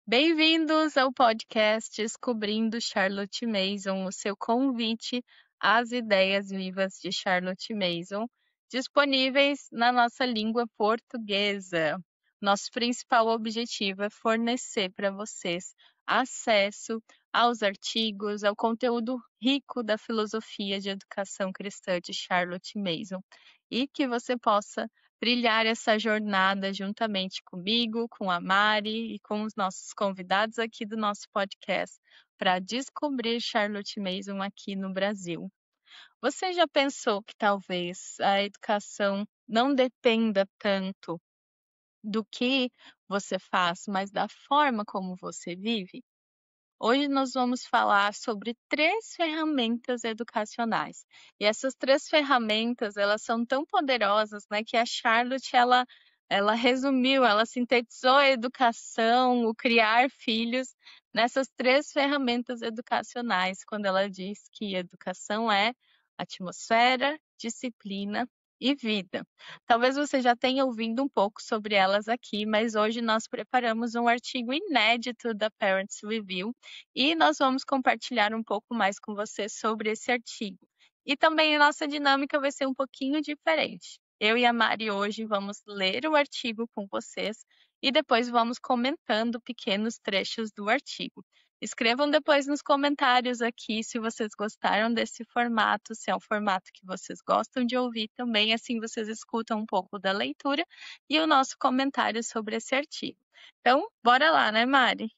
Bem-vindos ao podcast Descobrindo Charlotte Mason, o seu convite às ideias vivas de Charlotte Mason, disponíveis na nossa língua portuguesa. Nosso principal objetivo é fornecer para vocês acesso aos artigos, ao conteúdo rico da filosofia de educação cristã de Charlotte Mason e que você possa trilhar essa jornada juntamente comigo, com a Mari e com os nossos convidados aqui do nosso podcast para descobrir Charlotte Mason aqui no Brasil. Você já pensou que talvez a educação não dependa tanto do que você faz, mas da forma como você vive? Hoje nós vamos falar sobre 3 ferramentas educacionais. E essas 3 ferramentas, elas são tão poderosas, né, que a Charlotte, ela resumiu, ela sintetizou a educação, o criar filhos, nessas 3 ferramentas educacionais, quando ela diz que educação é atmosfera, disciplina e vida. Talvez você já tenha ouvido um pouco sobre elas aqui, mas hoje nós preparamos um artigo inédito da Parents Review e nós vamos compartilhar um pouco mais com você sobre esse artigo. E também a nossa dinâmica vai ser um pouquinho diferente. Eu e a Mari hoje vamos ler o artigo com vocês e depois vamos comentando pequenos trechos do artigo. Escrevam depois nos comentários aqui se vocês gostaram desse formato, se é um formato que vocês gostam de ouvir também, assim vocês escutam um pouco da leitura e o nosso comentário sobre esse artigo. Então, bora lá, né, Mari?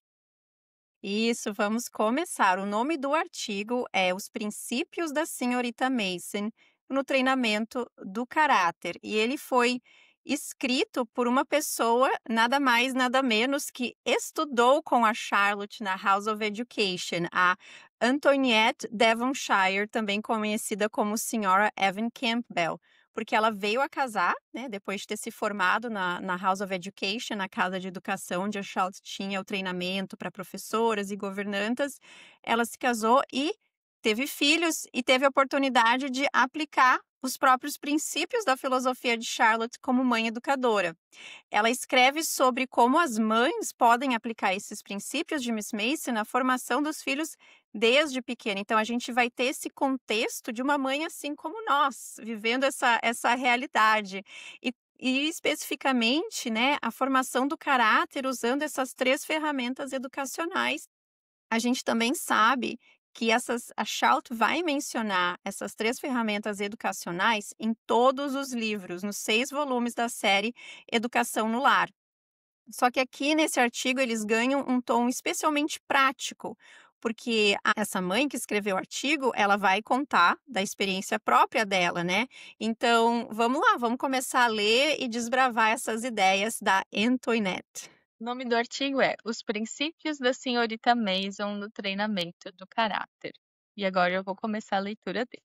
Isso, vamos começar. O nome do artigo é Os Princípios da Senhorita Mason no Treinamento do Caráter. E ele foi escrito por uma pessoa, nada mais, nada menos, que estudou com a Charlotte na House of Education, a Antoinette Devonshire, também conhecida como Senhora Evan Campbell, porque ela veio a casar, né, depois de ter se formado na House of Education, na Casa de Educação, onde a Charlotte tinha o treinamento para professoras e governantas. Ela se casou e teve filhos e teve a oportunidade de aplicar os próprios princípios da filosofia de Charlotte como mãe educadora. Ela escreve sobre como as mães podem aplicar esses princípios de Miss Mason na formação dos filhos desde pequena. Então, a gente vai ter esse contexto de uma mãe assim como nós, vivendo essa realidade. E especificamente, né, a formação do caráter usando essas 3 ferramentas educacionais. A gente também sabe que a Charlotte vai mencionar essas 3 ferramentas educacionais em todos os livros, nos 6 volumes da série Educação no Lar. Só que aqui nesse artigo eles ganham um tom especialmente prático, porque essa mãe que escreveu o artigo, ela vai contar da experiência própria dela, né? Então, vamos lá, vamos começar a ler e desbravar essas ideias da Antoinette. O nome do artigo é Os Princípios da Senhorita Mason no Treinamento do Caráter. E agora eu vou começar a leitura dele.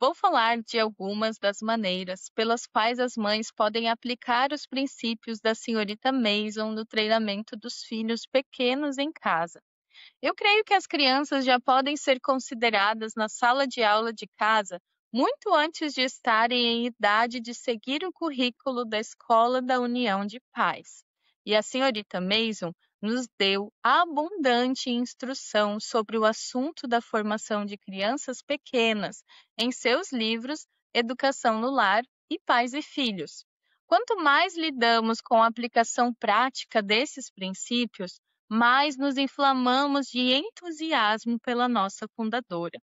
Vou falar de algumas das maneiras pelas quais as mães podem aplicar os princípios da Senhorita Mason no treinamento dos filhos pequenos em casa. Eu creio que as crianças já podem ser consideradas na sala de aula de casa muito antes de estarem em idade de seguir o currículo da Escola da União de Pais. E a senhorita Mason nos deu abundante instrução sobre o assunto da formação de crianças pequenas em seus livros Educação no Lar e Pais e Filhos. Quanto mais lidamos com a aplicação prática desses princípios, mais nos inflamamos de entusiasmo pela nossa fundadora.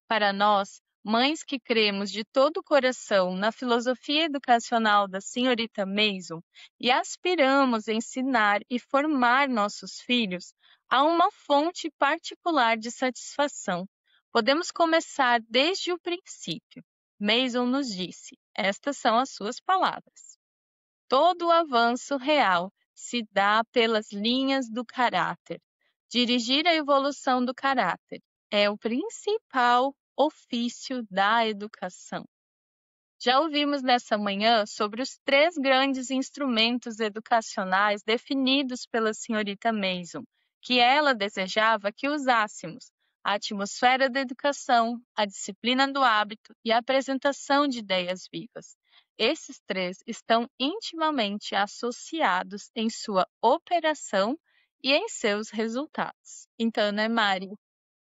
Para nós, mães que cremos de todo o coração na filosofia educacional da senhorita Mason e aspiramos a ensinar e formar nossos filhos, há uma fonte particular de satisfação. Podemos começar desde o princípio. Mason nos disse, estas são as suas palavras. Todo o avanço real se dá pelas linhas do caráter. Dirigir a evolução do caráter é o principal ofício da educação. Já ouvimos nessa manhã sobre os 3 grandes instrumentos educacionais definidos pela senhorita Mason, que ela desejava que usássemos: a atmosfera da educação, a disciplina do hábito e a apresentação de ideias vivas. Esses 3 estão intimamente associados em sua operação e em seus resultados. Então, né, Mari?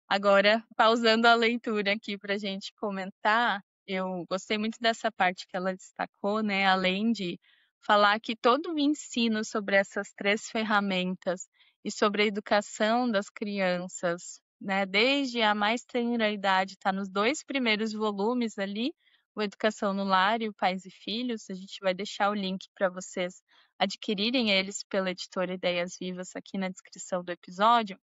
Agora, pausando a leitura aqui para a gente comentar, eu gostei muito dessa parte que ela destacou, né? Além de falar que todo o ensino sobre essas três ferramentas e sobre a educação das crianças, né? Desde a mais tenra idade, está nos dois primeiros volumes ali, o Educação no Lar e o Pais e Filhos. A gente vai deixar o link para vocês adquirirem eles pela editora Ideias Vivas aqui na descrição do episódio.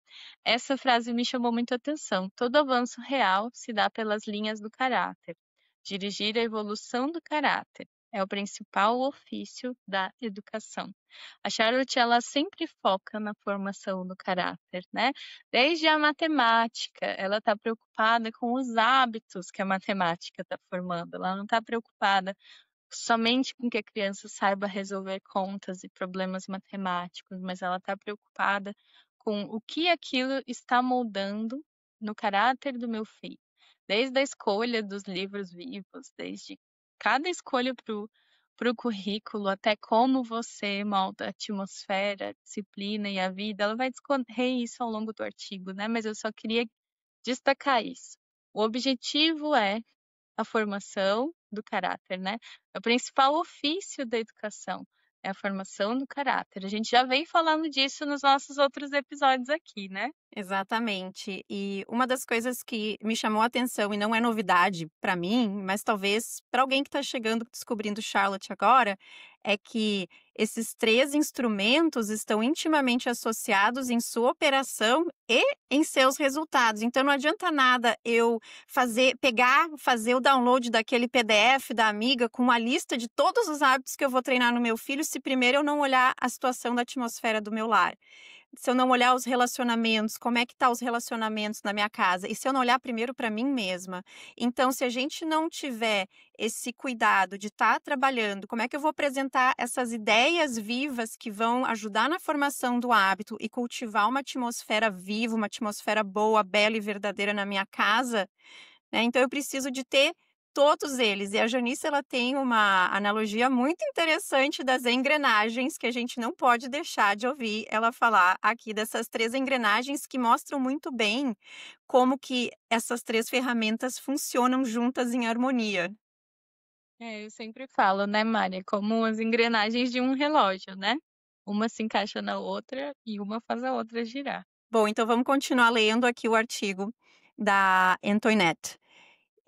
Essa frase me chamou muito a atenção. Todo avanço real se dá pelas linhas do caráter. Dirigir a evolução do caráter é o principal ofício da educação. A Charlotte, ela sempre foca na formação do caráter, né? Desde a matemática, ela está preocupada com os hábitos que a matemática está formando. Ela não está preocupada somente com que a criança saiba resolver contas e problemas matemáticos, mas ela está preocupada com o que aquilo está moldando no caráter do meu filho. Desde a escolha dos livros vivos, desde cada escolha para o currículo, até como você molda a atmosfera, a disciplina e a vida, ela vai discorrer isso ao longo do artigo, né? Mas eu só queria destacar isso. O objetivo é a formação do caráter, né? É o principal ofício da educação, é a formação do caráter. A gente já vem falando disso nos nossos outros episódios aqui, né? Exatamente. E uma das coisas que me chamou a atenção, e não é novidade para mim, mas talvez para alguém que está chegando, descobrindo Charlotte agora, é que esses três instrumentos estão intimamente associados em sua operação e em seus resultados. Então não adianta nada eu fazer o download daquele PDF da amiga com uma lista de todos os hábitos que eu vou treinar no meu filho, se primeiro eu não olhar a situação da atmosfera do meu lar. Se eu não olhar os relacionamentos, como é que tá os relacionamentos na minha casa? E se eu não olhar primeiro para mim mesma? Então, se a gente não tiver esse cuidado de estar trabalhando, como é que eu vou apresentar essas ideias vivas que vão ajudar na formação do hábito e cultivar uma atmosfera viva, uma atmosfera boa, bela e verdadeira na minha casa, né? Então eu preciso de ter todos eles. E a Janice, ela tem uma analogia muito interessante das engrenagens que a gente não pode deixar de ouvir ela falar aqui dessas três engrenagens que mostram muito bem como que essas três ferramentas funcionam juntas em harmonia. Eu sempre falo, né, Mari? Como as engrenagens de um relógio, né? Uma se encaixa na outra e uma faz a outra girar. Bom, então vamos continuar lendo aqui o artigo da Antoinette.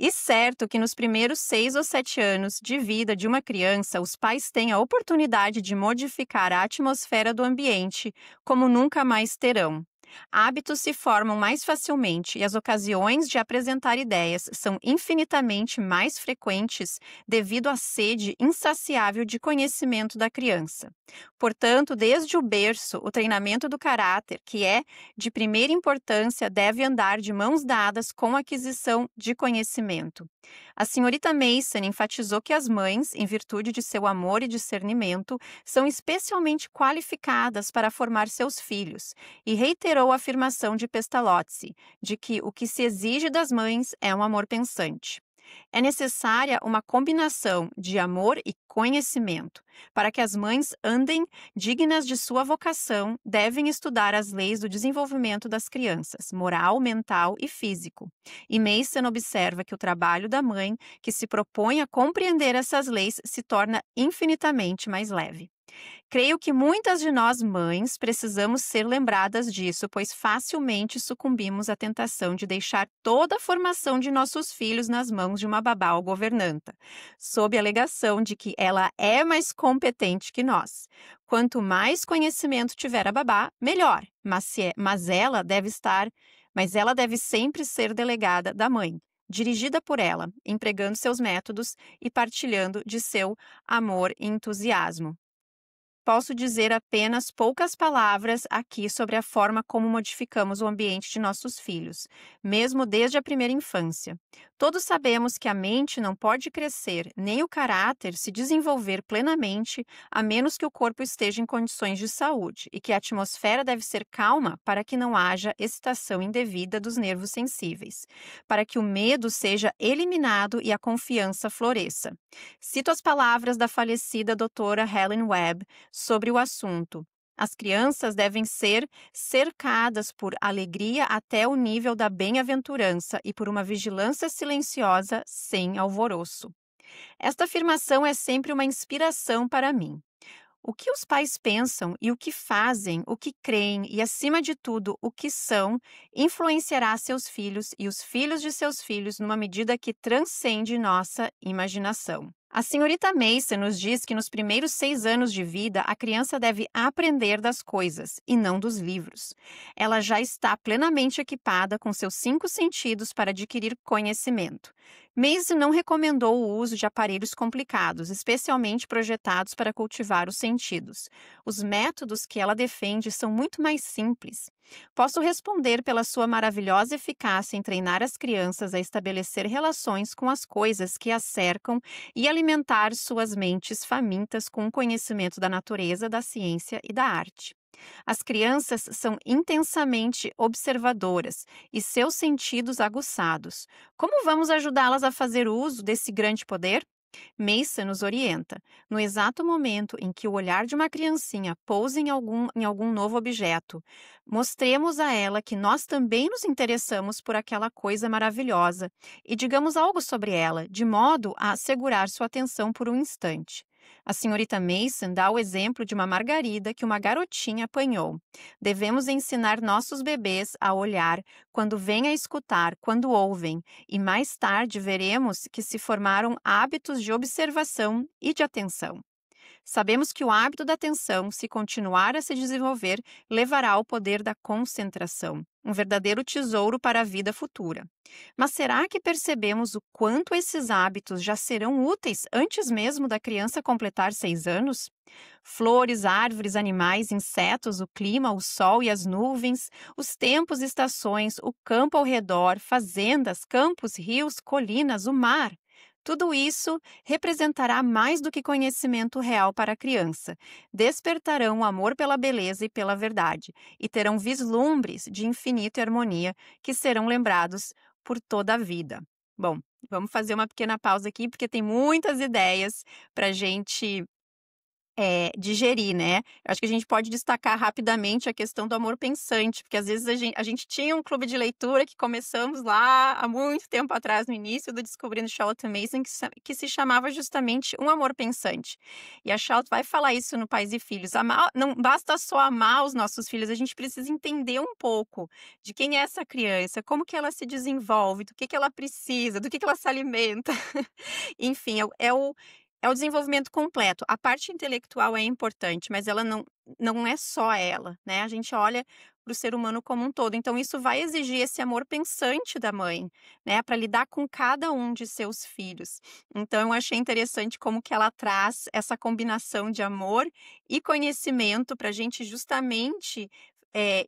E certo que nos primeiros 6 ou 7 anos de vida de uma criança, os pais têm a oportunidade de modificar a atmosfera do ambiente como nunca mais terão. Hábitos se formam mais facilmente e as ocasiões de apresentar ideias são infinitamente mais frequentes devido à sede insaciável de conhecimento da criança. Portanto, desde o berço, o treinamento do caráter, que é de primeira importância, deve andar de mãos dadas com a aquisição de conhecimento. A senhorita Mason enfatizou que as mães, em virtude de seu amor e discernimento, são especialmente qualificadas para formar seus filhos, e reiterou a afirmação de Pestalozzi, de que o que se exige das mães é um amor pensante. É necessária uma combinação de amor e conhecimento. Para que as mães andem dignas de sua vocação, devem estudar as leis do desenvolvimento das crianças, moral, mental e físico. E Mason observa que o trabalho da mãe, que se propõe a compreender essas leis, se torna infinitamente mais leve. Creio que muitas de nós mães precisamos ser lembradas disso, pois facilmente sucumbimos à tentação de deixar toda a formação de nossos filhos nas mãos de uma babá ou governanta, sob a alegação de que ela é mais competente que nós. Quanto mais conhecimento tiver a babá, melhor, mas ela deve sempre ser delegada da mãe, dirigida por ela, empregando seus métodos e partilhando de seu amor e entusiasmo. Posso dizer apenas poucas palavras aqui sobre a forma como modificamos o ambiente de nossos filhos, mesmo desde a primeira infância. Todos sabemos que a mente não pode crescer, nem o caráter se desenvolver plenamente, a menos que o corpo esteja em condições de saúde, e que a atmosfera deve ser calma para que não haja excitação indevida dos nervos sensíveis, para que o medo seja eliminado e a confiança floresça. Cito as palavras da falecida doutora Helen Webb sobre o assunto. As crianças devem ser cercadas por alegria até o nível da bem-aventurança e por uma vigilância silenciosa sem alvoroço. Esta afirmação é sempre uma inspiração para mim. O que os pais pensam e o que fazem, o que creem e, acima de tudo, o que são, influenciará seus filhos e os filhos de seus filhos numa medida que transcende nossa imaginação. A senhorita Mason nos diz que nos primeiros 6 anos de vida a criança deve aprender das coisas e não dos livros. Ela já está plenamente equipada com seus 5 sentidos para adquirir conhecimento. Mason não recomendou o uso de aparelhos complicados, especialmente projetados para cultivar os sentidos. Os métodos que ela defende são muito mais simples. Posso responder pela sua maravilhosa eficácia em treinar as crianças a estabelecer relações com as coisas que as cercam e alimentar suas mentes famintas com o conhecimento da natureza, da ciência e da arte. As crianças são intensamente observadoras e seus sentidos aguçados. Como vamos ajudá-las a fazer uso desse grande poder? Mason nos orienta. No exato momento em que o olhar de uma criancinha pousa em algum novo objeto, mostremos a ela que nós também nos interessamos por aquela coisa maravilhosa e digamos algo sobre ela, de modo a segurar sua atenção por um instante. A senhorita Mason dá o exemplo de uma margarida que uma garotinha apanhou. Devemos ensinar nossos bebês a olhar quando vêm a escutar, quando ouvem, e mais tarde veremos que se formaram hábitos de observação e de atenção. Sabemos que o hábito da atenção, se continuar a se desenvolver, levará ao poder da concentração, um verdadeiro tesouro para a vida futura. Mas será que percebemos o quanto esses hábitos já serão úteis antes mesmo da criança completar 6 anos? Flores, árvores, animais, insetos, o clima, o sol e as nuvens, os tempos e estações, o campo ao redor, fazendas, campos, rios, colinas, o mar. Tudo isso representará mais do que conhecimento real para a criança. Despertarão o amor pela beleza e pela verdade, e terão vislumbres de infinito e harmonia que serão lembrados por toda a vida. Bom, vamos fazer uma pequena pausa aqui, porque tem muitas ideias para a gente digerir, né. Eu acho que a gente pode destacar rapidamente a questão do amor pensante, porque às vezes a gente tinha um clube de leitura que começamos lá há muito tempo atrás, no início do Descobrindo Charlotte Mason, que se chamava justamente Um Amor Pensante. E a Charlotte vai falar isso no Pais e Filhos, amar não basta só amar os nossos filhos, a gente precisa entender um pouco de quem é essa criança, como que ela se desenvolve, do que ela precisa, do que ela se alimenta. Enfim, é o desenvolvimento completo. A parte intelectual é importante, mas ela não é só ela, né, a gente olha para o ser humano como um todo, então isso vai exigir esse amor pensante da mãe, né, para lidar com cada um de seus filhos. Então eu achei interessante como que ela traz essa combinação de amor e conhecimento para a gente justamente,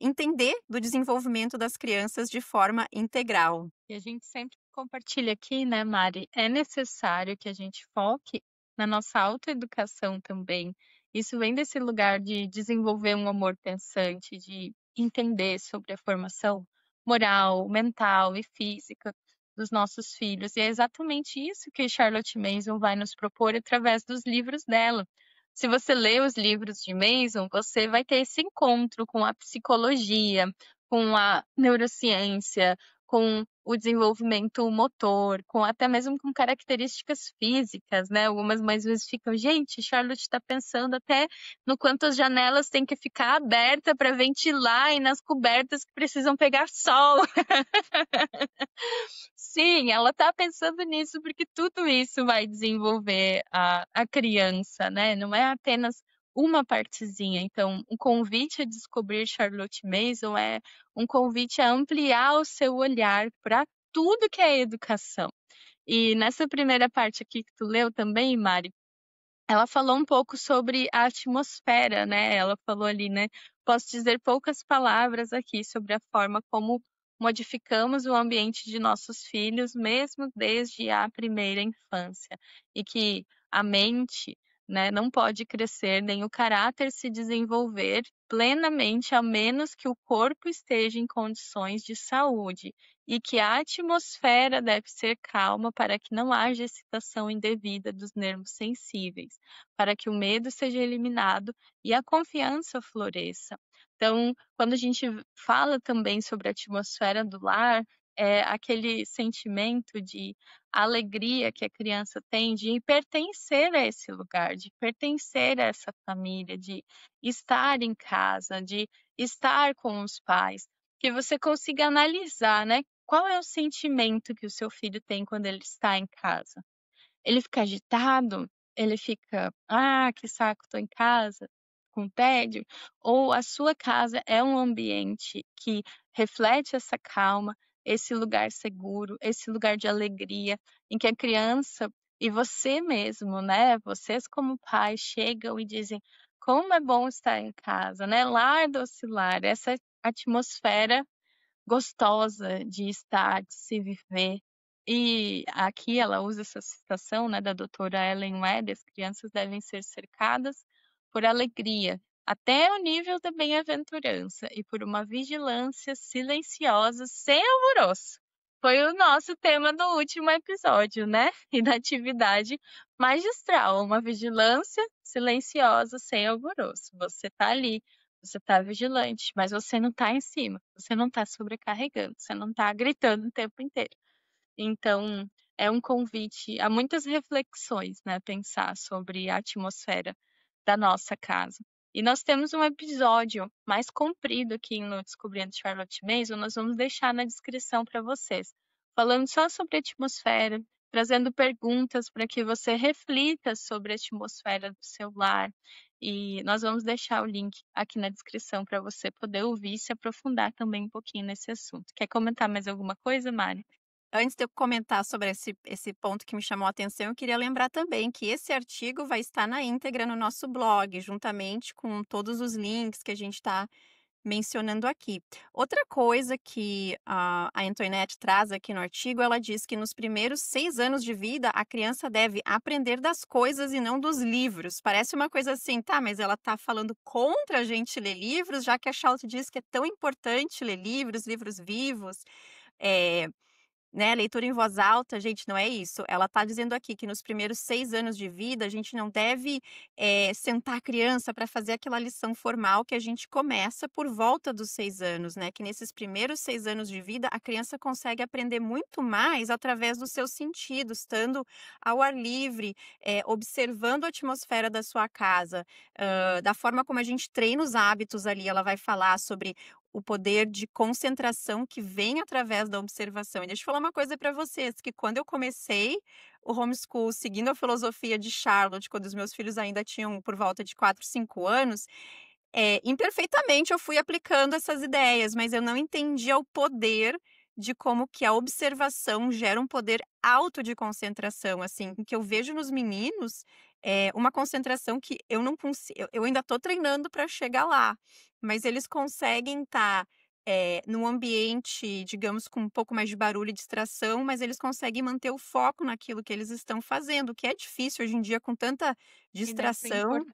entender do desenvolvimento das crianças de forma integral. E a gente sempre compartilha aqui, né, Mari, é necessário que a gente foque na nossa autoeducação também. Isso vem desse lugar de desenvolver um amor pensante, de entender sobre a formação moral, mental e física dos nossos filhos. E é exatamente isso que Charlotte Mason vai nos propor através dos livros dela. Se você lê os livros de Mason, você vai ter esse encontro com a psicologia, com a neurociência, com o desenvolvimento motor, com até mesmo com características físicas, né? Algumas mães às vezes ficam, gente, Charlotte está pensando até no quanto as janelas têm que ficar abertas para ventilar e nas cobertas que precisam pegar sol. Sim, ela está pensando nisso porque tudo isso vai desenvolver a criança, né? Não é apenas uma partezinha. Então, um convite a descobrir Charlotte Mason é um convite a ampliar o seu olhar para tudo que é educação. E nessa primeira parte aqui que tu leu também, Mari, ela falou um pouco sobre a atmosfera, né? Ela falou ali, né? Posso dizer poucas palavras aqui sobre a forma como modificamos o ambiente de nossos filhos, mesmo desde a primeira infância, e que a mente, né, não pode crescer nem o caráter se desenvolver plenamente, a menos que o corpo esteja em condições de saúde. e que a atmosfera deve ser calma para que não haja excitação indevida dos nervos sensíveis, para que o medo seja eliminado e a confiança floresça. Então, quando a gente fala também sobre a atmosfera do lar, é aquele sentimento de alegria que a criança tem de pertencer a esse lugar, de pertencer a essa família, de estar em casa, de estar com os pais, que você consiga analisar, né, qual é o sentimento que o seu filho tem quando ele está em casa. Ele fica agitado? Ele fica: "Ah, que saco, tô em casa", com tédio? Ou a sua casa é um ambiente que reflete essa calma, esse lugar seguro, esse lugar de alegria, em que a criança e você mesmo, né, vocês como pais chegam e dizem: "Como é bom estar em casa", né, lar doce lar, essa atmosfera gostosa de estar, de se viver. E aqui ela usa essa citação, né, da doutora Ellen White: "As crianças devem ser cercadas por alegria, até o nível da bem-aventurança, e por uma vigilância silenciosa sem alvoroço". Foi o nosso tema do último episódio, né, e da atividade magistral, uma vigilância silenciosa sem alvoroço. Você tá ali, você está vigilante, mas você não está em cima, você não está sobrecarregando, você não está gritando o tempo inteiro. Então, é um convite a muitas reflexões, né, pensar sobre a atmosfera da nossa casa. E nós temos um episódio mais comprido aqui no Descobrindo Charlotte Mason, nós vamos deixar na descrição para vocês, falando só sobre atmosfera, trazendo perguntas para que você reflita sobre a atmosfera do seu lar. E nós vamos deixar o link aqui na descrição para você poder ouvir e se aprofundar também um pouquinho nesse assunto. Quer comentar mais alguma coisa, Mari? Antes de eu comentar sobre esse ponto que me chamou a atenção, eu queria lembrar também que esse artigo vai estar na íntegra no nosso blog, juntamente com todos os links que a gente está mencionando aqui. Outra coisa que a Antoinette traz aqui no artigo, ela diz que nos primeiros 6 anos de vida, a criança deve aprender das coisas e não dos livros. Parece uma coisa assim, tá, mas ela está falando contra a gente ler livros, já que a Charlotte diz que é tão importante ler livros, livros vivos. Eh, né, leitura em voz alta, gente, não é isso. Ela está dizendo aqui que nos primeiros 6 anos de vida, a gente não deve, sentar a criança para fazer aquela lição formal que a gente começa por volta dos 6 anos, né, que nesses primeiros 6 anos de vida, a criança consegue aprender muito mais através dos seus sentidos, estando ao ar livre, observando a atmosfera da sua casa, da forma como a gente treina os hábitos ali. Ela vai falar sobre o poder de concentração que vem através da observação. E deixa eu falar uma coisa para vocês, que quando eu comecei o homeschool seguindo a filosofia de Charlotte, quando os meus filhos ainda tinham por volta de 4, 5 anos, imperfeitamente eu fui aplicando essas ideias, mas eu não entendia o poder de como que a observação gera um poder alto de concentração, assim, que eu vejo nos meninos, uma concentração que eu não consigo, eu ainda estou treinando para chegar lá, mas eles conseguem estar, num ambiente, digamos, com um pouco mais de barulho e distração, mas eles conseguem manter o foco naquilo que eles estão fazendo, o que é difícil hoje em dia com tanta E dessa distração.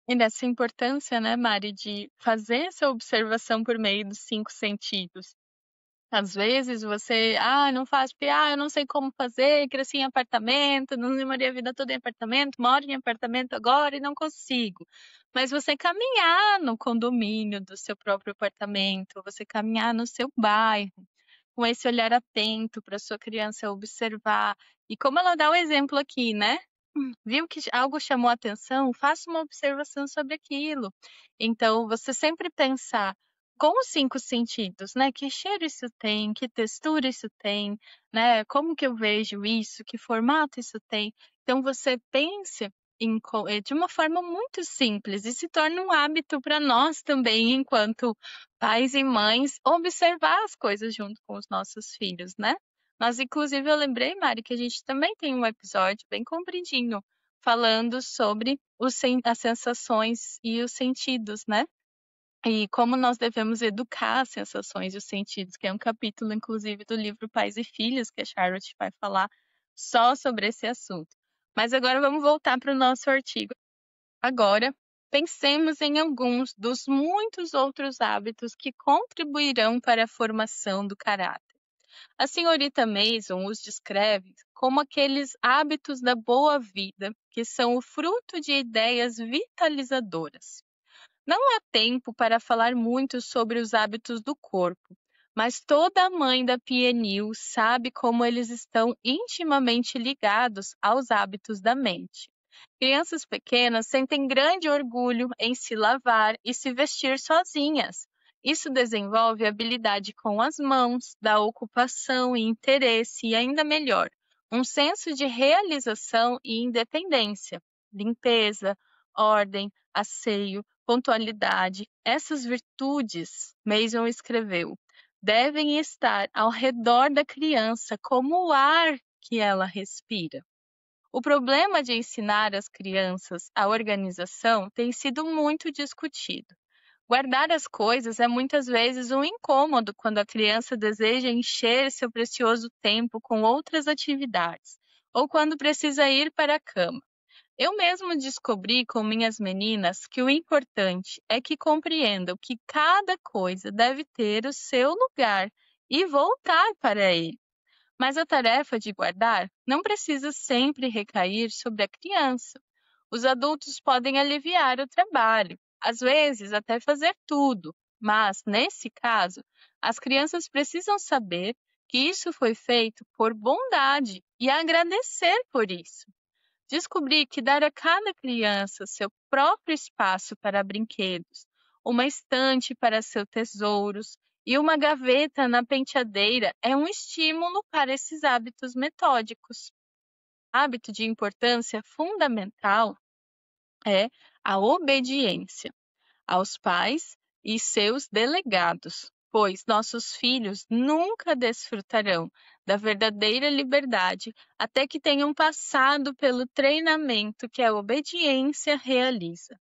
E dessa importância, né, Mari, de fazer essa observação por meio dos 5 sentidos. Às vezes você: "Ah, não faz porque, eu não sei como fazer, cresci em apartamento, não demorei a vida toda em apartamento, moro em apartamento agora e não consigo". Mas você caminhar no condomínio do seu próprio apartamento, você caminhar no seu bairro, com esse olhar atento para sua criança observar. E como ela dá o exemplo aqui, né, viu que algo chamou a atenção, faça uma observação sobre aquilo. Então, você sempre pensar com os 5 sentidos, né, que cheiro isso tem, que textura isso tem, né, como que eu vejo isso, que formato isso tem. Então você pense de uma forma muito simples e se torna um hábito para nós também, enquanto pais e mães, observar as coisas junto com os nossos filhos, né. Mas inclusive eu lembrei, Mari, que a gente também tem um episódio bem compridinho, falando sobre as sensações e os sentidos, né. E como nós devemos educar as sensações e os sentidos, que é um capítulo inclusive do livro Pais e Filhos, que a Charlotte vai falar só sobre esse assunto. Mas agora vamos voltar para o nosso artigo. Agora, pensemos em alguns dos muitos outros hábitos que contribuirão para a formação do caráter. A senhorita Mason os descreve como aqueles hábitos da boa vida que são o fruto de ideias vitalizadoras. Não há tempo para falar muito sobre os hábitos do corpo, mas toda mãe da PNU sabe como eles estão intimamente ligados aos hábitos da mente. Crianças pequenas sentem grande orgulho em se lavar e se vestir sozinhas. Isso desenvolve habilidade com as mãos, dá ocupação e interesse, e ainda melhor, um senso de realização e independência. Limpeza, ordem, asseio, pontualidade, essas virtudes, Mason escreveu, devem estar ao redor da criança como o ar que ela respira. O problema de ensinar às crianças a organização tem sido muito discutido. Guardar as coisas é muitas vezes um incômodo quando a criança deseja encher seu precioso tempo com outras atividades, ou quando precisa ir para a cama. Eu mesmo descobri com minhas meninas que o importante é que compreendam que cada coisa deve ter o seu lugar e voltar para ele. Mas a tarefa de guardar não precisa sempre recair sobre a criança. Os adultos podem aliviar o trabalho, às vezes até fazer tudo, mas, nesse caso, as crianças precisam saber que isso foi feito por bondade e agradecer por isso. Descobri que dar a cada criança seu próprio espaço para brinquedos, uma estante para seus tesouros e uma gaveta na penteadeira é um estímulo para esses hábitos metódicos. Hábito de importância fundamental é a obediência aos pais e seus delegados, pois nossos filhos nunca desfrutarão da verdadeira liberdade até que tenham passado pelo treinamento que a obediência realiza.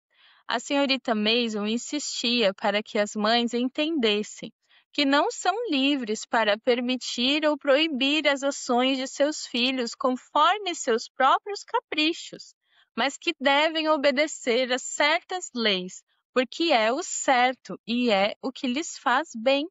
A senhorita Mason insistia para que as mães entendessem que não são livres para permitir ou proibir as ações de seus filhos conforme seus próprios caprichos, mas que devem obedecer a certas leis porque é o certo e é o que lhes faz bem.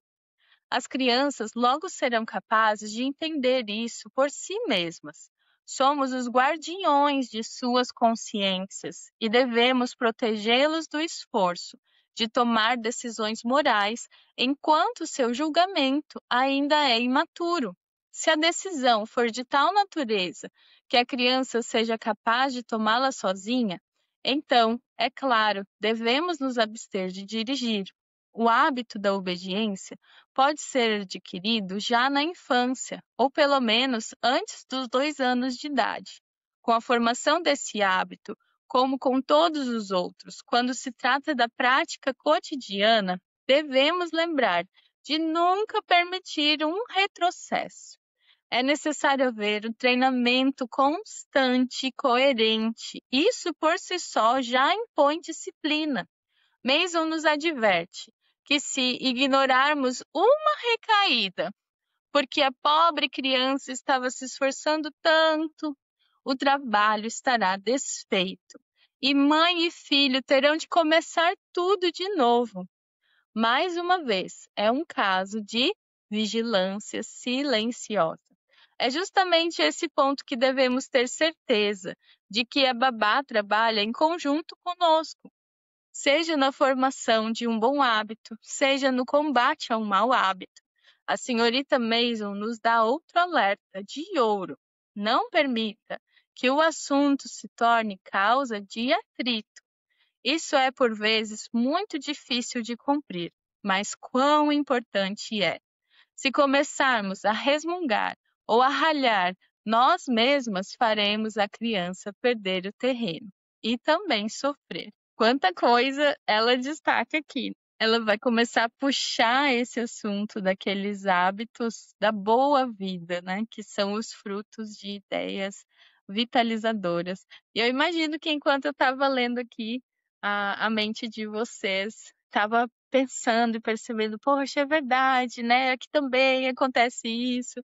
As crianças logo serão capazes de entender isso por si mesmas. Somos os guardiões de suas consciências e devemos protegê-los do esforço de tomar decisões morais enquanto seu julgamento ainda é imaturo. Se a decisão for de tal natureza que a criança seja capaz de tomá-la sozinha, então, é claro, devemos nos abster de dirigir. O hábito da obediência pode ser adquirido já na infância, ou pelo menos antes dos 2 anos de idade. Com a formação desse hábito, como com todos os outros, quando se trata da prática cotidiana, devemos lembrar de nunca permitir um retrocesso. É necessário haver um treinamento constante e coerente. Isso por si só já impõe disciplina. Mason nos adverte que se ignorarmos uma recaída, porque a pobre criança estava se esforçando tanto, o trabalho estará desfeito. E mãe e filho terão de começar tudo de novo. Mais uma vez, é um caso de vigilância silenciosa. É justamente esse ponto que devemos ter certeza de que a babá trabalha em conjunto conosco, seja na formação de um bom hábito, seja no combate a um mau hábito. A senhorita Mason nos dá outro alerta de ouro. Não permita que o assunto se torne causa de atrito. Isso é, por vezes, muito difícil de cumprir, mas quão importante é. Se começarmos a resmungar ou a ralhar, nós mesmas faremos a criança perder o terreno e também sofrer. Quanta coisa ela destaca aqui. Ela vai começar a puxar esse assunto daqueles hábitos da boa vida, né? Que são os frutos de ideias vitalizadoras. E eu imagino que enquanto eu estava lendo aqui, a mente de vocês estava pensando e percebendo, poxa, é verdade, né? Aqui também acontece isso.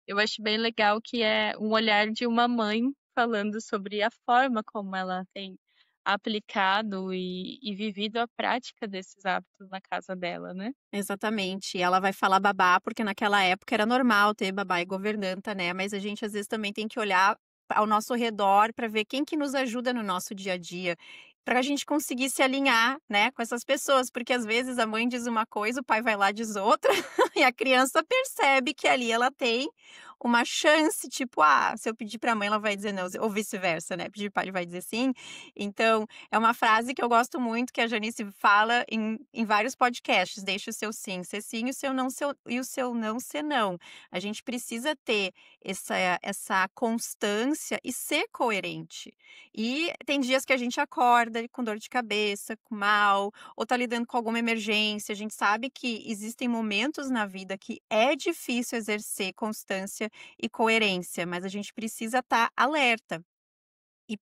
Eu acho bem legal que é um olhar de uma mãe falando sobre a forma como ela tem aplicado e vivido a prática desses hábitos na casa dela, né. Exatamente. E ela vai falar babá, porque naquela época era normal ter babá e governanta, né, mas a gente às vezes também tem que olhar ao nosso redor para ver quem que nos ajuda no nosso dia a dia, para a gente conseguir se alinhar, né, com essas pessoas, porque às vezes a mãe diz uma coisa, o pai vai lá e diz outra, e a criança percebe que ali ela tem uma chance, tipo: "Ah, se eu pedir para a mãe ela vai dizer não", ou vice-versa, né, pedir para o pai ele vai dizer sim. Então é uma frase que eu gosto muito, que a Janice fala em vários podcasts: "Deixe o seu sim ser sim, e o seu não ser não". A gente precisa ter essa constância e ser coerente. E tem dias que a gente acorda com dor de cabeça, com mal, ou tá lidando com alguma emergência. A gente sabe que existem momentos na vida que é difícil exercer constância e coerência, mas a gente precisa estar alerta.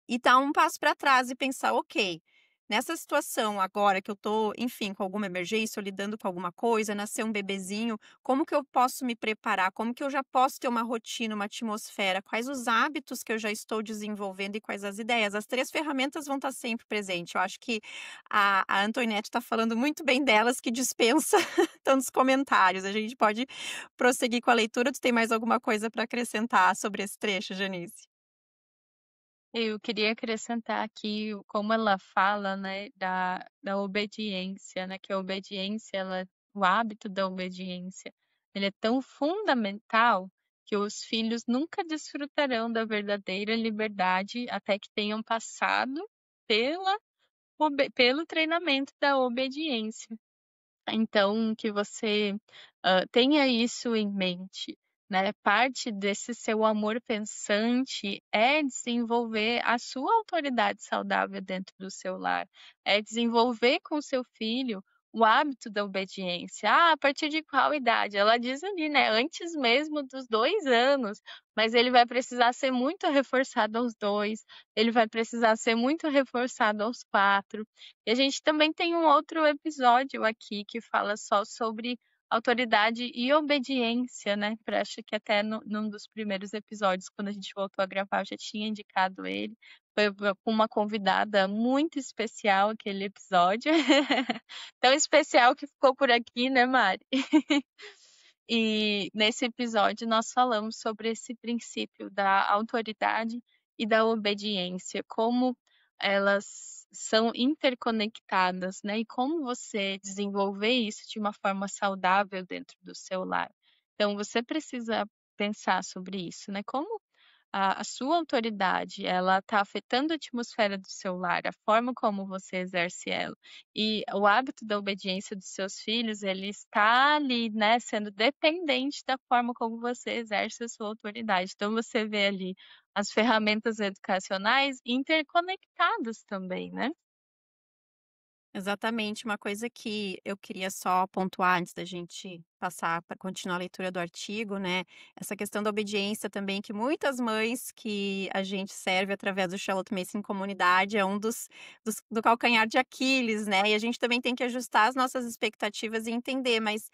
E dar um passo para trás e pensar: "Ok, nessa situação agora que eu tô, enfim, com alguma emergência ou lidando com alguma coisa, nasceu um bebezinho, como que eu posso me preparar? Como que eu já posso ter uma rotina, uma atmosfera? Quais os hábitos que eu já estou desenvolvendo e quais as ideias?". As 3 ferramentas vão estar sempre presente. Eu acho que a Antoinette está falando muito bem delas, que dispensa tantos comentários. A gente pode prosseguir com a leitura. Tu tem mais alguma coisa para acrescentar sobre esse trecho, Janice? Eu queria acrescentar aqui como ela fala, né, da obediência, né, que a obediência o hábito da obediência, ele é tão fundamental que os filhos nunca desfrutarão da verdadeira liberdade até que tenham passado pelo treinamento da obediência. Então, que você, tenha isso em mente, né. Parte desse seu amor pensante é desenvolver a sua autoridade saudável dentro do seu lar, é desenvolver com o seu filho o hábito da obediência. Ah, a partir de qual idade? Ela diz ali, né, antes mesmo dos 2 anos, mas ele vai precisar ser muito reforçado aos 2, ele vai precisar ser muito reforçado aos 4. E a gente também tem um outro episódio aqui que fala só sobre autoridade e obediência, né, pra acho que até num dos primeiros episódios, quando a gente voltou a gravar, eu já tinha indicado ele. Foi com uma convidada muito especial aquele episódio. Tão especial que ficou por aqui, né, Mari? E nesse episódio nós falamos sobre esse princípio da autoridade e da obediência, como elas são interconectadas, né, e como você desenvolver isso de uma forma saudável dentro do seu lar. Então você precisa pensar sobre isso, né, como a sua autoridade, ela está afetando a atmosfera do seu lar, a forma como você exerce ela. E o hábito da obediência dos seus filhos, ele está ali, né, sendo dependente da forma como você exerce a sua autoridade. Então você vê ali as ferramentas educacionais interconectadas também, né. Exatamente, uma coisa que eu queria só pontuar antes da gente passar para continuar a leitura do artigo, né, essa questão da obediência também, que muitas mães que a gente serve através do Charlotte Mason Comunidade é um do calcanhar de Aquiles, né, e a gente também tem que ajustar as nossas expectativas e entender, mas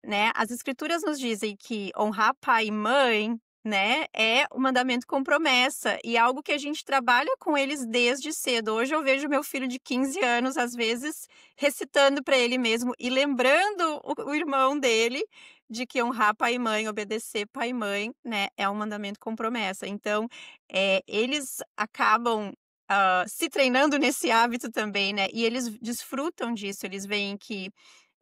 né, as escrituras nos dizem que honrar pai e mãe, né, é o mandamento com promessa e é algo que a gente trabalha com eles desde cedo. Hoje eu vejo meu filho de 15 anos, às vezes, recitando para ele mesmo e lembrando o irmão dele de que honrar pai e mãe, obedecer pai e mãe, né, é um mandamento com promessa. Então, eles acabam, se treinando nesse hábito também, né, e eles desfrutam disso, eles veem que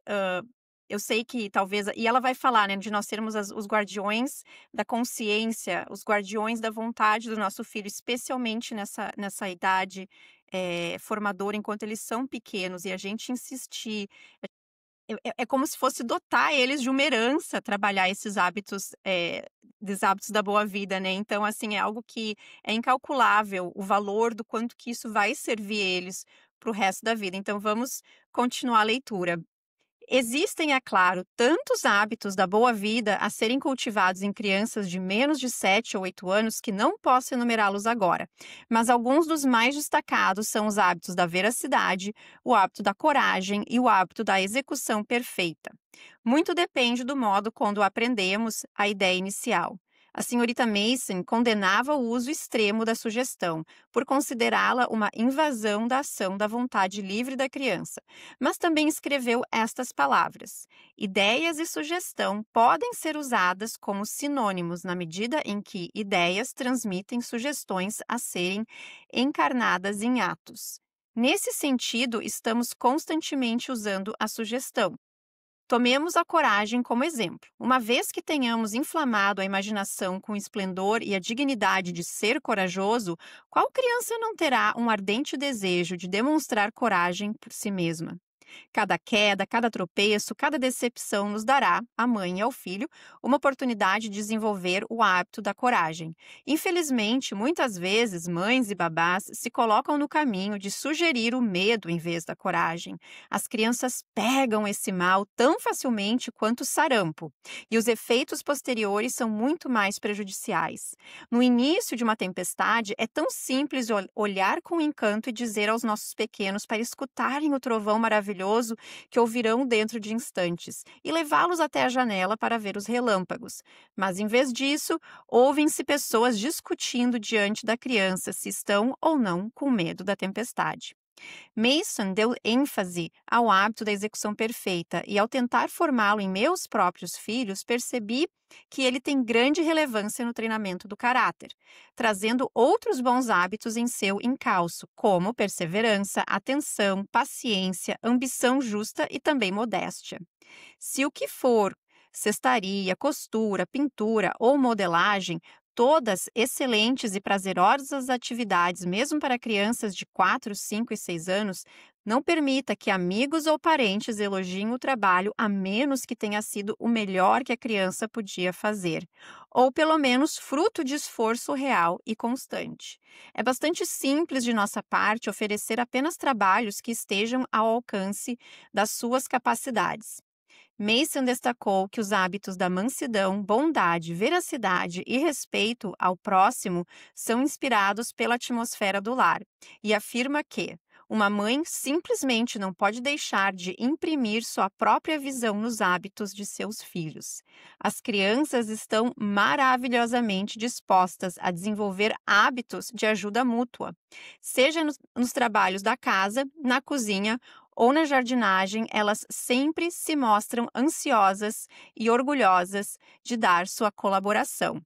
Hã, eu sei que talvez e ela vai falar, né, de nós sermos os guardiões da consciência, os guardiões da vontade do nosso filho, especialmente nessa idade, formadora, enquanto eles são pequenos, e a gente insistir é como se fosse dotar eles de uma herança, trabalhar esses hábitos, desses da boa vida, né. Então, assim, é algo que é incalculável o valor do quanto que isso vai servir eles para o resto da vida. Então vamos continuar a leitura. Existem, é claro, tantos hábitos da boa vida a serem cultivados em crianças de menos de 7 ou 8 anos que não posso enumerá-los agora, mas alguns dos mais destacados são os hábitos da veracidade, o hábito da coragem e o hábito da execução perfeita. Muito depende do modo quando aprendemos a ideia inicial. A senhorita Mason condenava o uso extremo da sugestão, por considerá-la uma invasão da ação da vontade livre da criança, mas também escreveu estas palavras: ideias e sugestão podem ser usadas como sinônimos na medida em que ideias transmitem sugestões a serem encarnadas em atos. Nesse sentido, estamos constantemente usando a sugestão. Tomemos a coragem como exemplo. Uma vez que tenhamos inflamado a imaginação com o esplendor e a dignidade de ser corajoso, qual criança não terá um ardente desejo de demonstrar coragem por si mesma? Cada queda, cada tropeço, cada decepção nos dará, à mãe e ao filho, uma oportunidade de desenvolver o hábito da coragem. Infelizmente, muitas vezes, mães e babás se colocam no caminho de sugerir o medo em vez da coragem. As crianças pegam esse mal tão facilmente quanto o sarampo, e os efeitos posteriores são muito mais prejudiciais. No início de uma tempestade, é tão simples olhar com encanto e dizer aos nossos pequenos para escutarem o trovão maravilhoso que ouvirão dentro de instantes e levá-los até a janela para ver os relâmpagos. Mas, em vez disso, ouvem-se pessoas discutindo diante da criança se estão ou não com medo da tempestade. Mason deu ênfase ao hábito da execução perfeita e, ao tentar formá-lo em meus próprios filhos, percebi que ele tem grande relevância no treinamento do caráter, trazendo outros bons hábitos em seu encalço, como perseverança, atenção, paciência, ambição justa e também modéstia. Se o que for cestaria, costura, pintura ou modelagem, todas excelentes e prazerosas atividades, mesmo para crianças de 4, 5 e 6 anos, não permita que amigos ou parentes elogiem o trabalho a menos que tenha sido o melhor que a criança podia fazer, ou pelo menos fruto de esforço real e constante. É bastante simples de nossa parte oferecer apenas trabalhos que estejam ao alcance das suas capacidades. Mason destacou que os hábitos da mansidão, bondade, veracidade e respeito ao próximo são inspirados pela atmosfera do lar e afirma que uma mãe simplesmente não pode deixar de imprimir sua própria visão nos hábitos de seus filhos. As crianças estão maravilhosamente dispostas a desenvolver hábitos de ajuda mútua, seja nos trabalhos da casa, na cozinha ou na jardinagem, elas sempre se mostram ansiosas e orgulhosas de dar sua colaboração.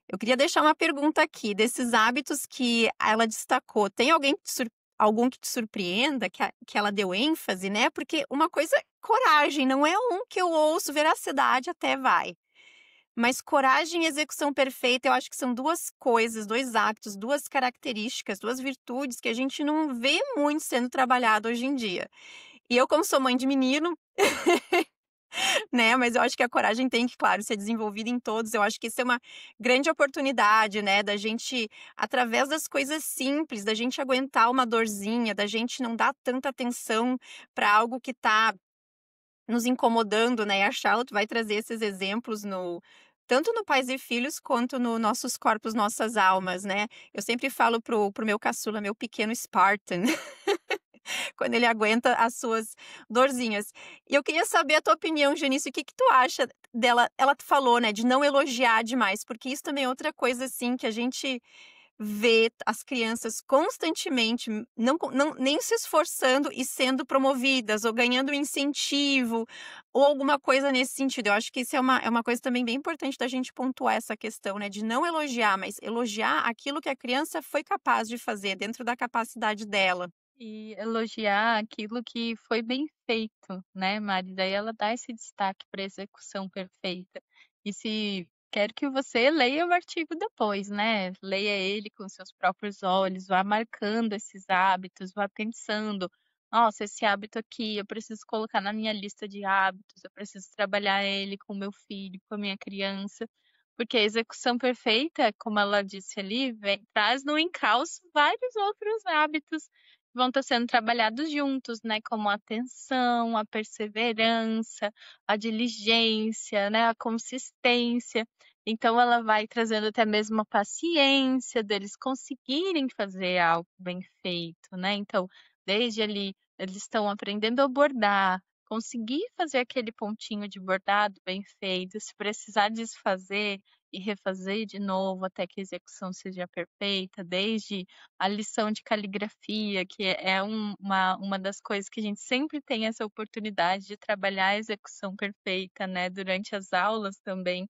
Eu queria deixar uma pergunta aqui, desses hábitos que ela destacou, tem algum que te surpreenda, que ela deu ênfase, né? Porque uma coisa é coragem, não é um que eu ouço, veracidade até vai. Mas coragem e execução perfeita, eu acho que são duas coisas, dois hábitos, duas características, duas virtudes que a gente não vê muito sendo trabalhado hoje em dia. E eu, como sou mãe de menino, né, mas eu acho que a coragem tem que, claro, ser desenvolvida em todos. Eu acho que isso é uma grande oportunidade, né, da gente, através das coisas simples, da gente aguentar uma dorzinha, da gente não dar tanta atenção para algo que está nos incomodando, né? E a Charlotte vai trazer esses exemplos tanto no Pais e Filhos quanto no Nossos Corpos, Nossas Almas, né? Eu sempre falo pro meu caçula, meu pequeno Spartan, quando ele aguenta as suas dorzinhas. E eu queria saber a tua opinião, Janice, o que que tu acha dela? Ela falou, né, de não elogiar demais, porque isso também é outra coisa, assim, que a gente vê as crianças constantemente nem se esforçando e sendo promovidas ou ganhando incentivo ou alguma coisa nesse sentido. Eu acho que isso é uma coisa também bem importante da gente pontuar essa questão, né, de não elogiar, mas elogiar aquilo que a criança foi capaz de fazer dentro da capacidade dela. E elogiar aquilo que foi bem feito, né, Mari? Daí ela dá esse destaque para execução perfeita. E se quero que você leia o artigo depois, né? Leia ele com seus próprios olhos, vá marcando esses hábitos, vá pensando, nossa, esse hábito aqui eu preciso colocar na minha lista de hábitos, eu preciso trabalhar ele com o meu filho, com a minha criança. Porque a execução perfeita, como ela disse ali, traz no encalço vários outros hábitos vão estar sendo trabalhados juntos, né, como a atenção, a perseverança, a diligência, né, a consistência. Então ela vai trazendo até mesmo a paciência deles conseguirem fazer algo bem feito, né? Então, desde ali eles estão aprendendo a bordar, conseguir fazer aquele pontinho de bordado bem feito, se precisar desfazer, e refazer de novo até que a execução seja perfeita, desde a lição de caligrafia, que é uma das coisas que a gente sempre tem essa oportunidade de trabalhar a execução perfeita, né, durante as aulas também,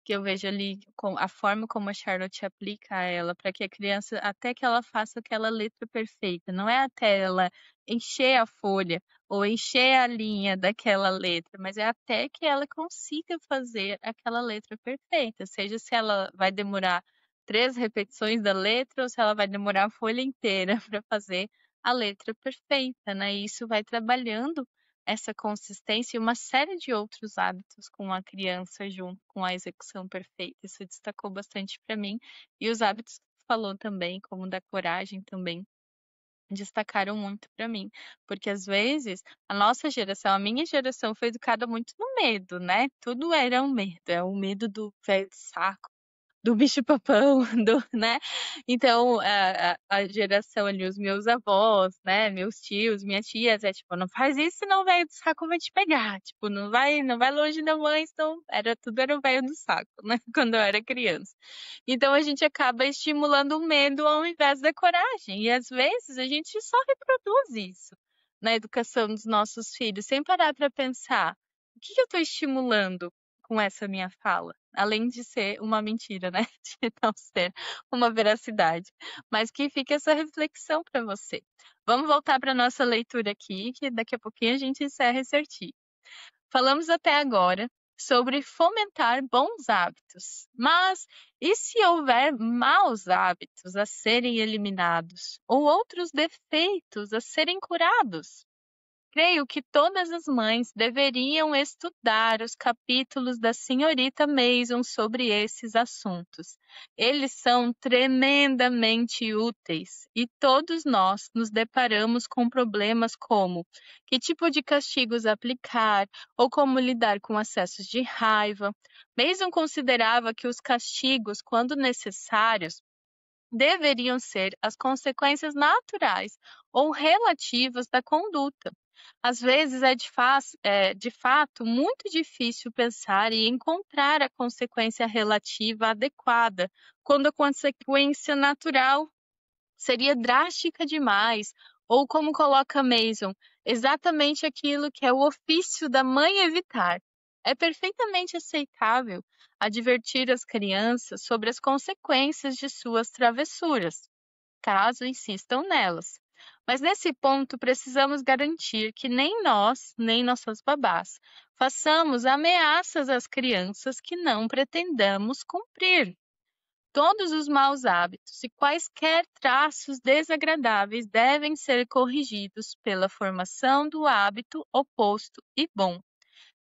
que eu vejo ali com a forma como a Charlotte aplica a ela, para que a criança até que ela faça aquela letra perfeita, não é até ela encher a folha ou encher a linha daquela letra, mas é até que ela consiga fazer aquela letra perfeita, seja se ela vai demorar 3 repetições da letra ou se ela vai demorar a folha inteira para fazer a letra perfeita, né, e isso vai trabalhando essa consistência e uma série de outros hábitos com a criança junto com a execução perfeita. Isso destacou bastante para mim. E os hábitos que você falou também, como o da coragem também, destacaram muito para mim. Porque às vezes a nossa geração, a minha geração foi educada muito no medo, né? Tudo era um medo, é o medo do velho de saco, do bicho-papão, do, né? Então, a geração ali, os meus avós, né, meus tios, minhas tias, é tipo, não faz isso, senão o velho do saco vai te pegar. Tipo, não vai longe da mãe, então tudo era o velho do saco, né, quando eu era criança. Então a gente acaba estimulando o medo ao invés da coragem. E às vezes a gente só reproduz isso na educação dos nossos filhos, sem parar para pensar, o que eu estou estimulando com essa minha fala? Além de ser uma mentira, né? De não ser uma veracidade. Mas que fique essa reflexão para você. Vamos voltar para nossa leitura aqui, que daqui a pouquinho a gente encerra esse artigo. Falamos até agora sobre fomentar bons hábitos. Mas e se houver maus hábitos a serem eliminados ou outros defeitos a serem curados? Creio que todas as mães deveriam estudar os capítulos da Senhorita Mason sobre esses assuntos. Eles são tremendamente úteis e todos nós nos deparamos com problemas como que tipo de castigos aplicar ou como lidar com acessos de raiva. Mason considerava que os castigos, quando necessários, deveriam ser as consequências naturais ou relativas da conduta. Às vezes de fato muito difícil pensar e encontrar a consequência relativa adequada, quando a consequência natural seria drástica demais, ou como coloca Mason, exatamente aquilo que é o ofício da mãe evitar. É perfeitamente aceitável advertir as crianças sobre as consequências de suas travessuras, caso insistam nelas. Mas nesse ponto precisamos garantir que nem nós, nem nossas babás, façamos ameaças às crianças que não pretendamos cumprir. Todos os maus hábitos e quaisquer traços desagradáveis devem ser corrigidos pela formação do hábito oposto e bom.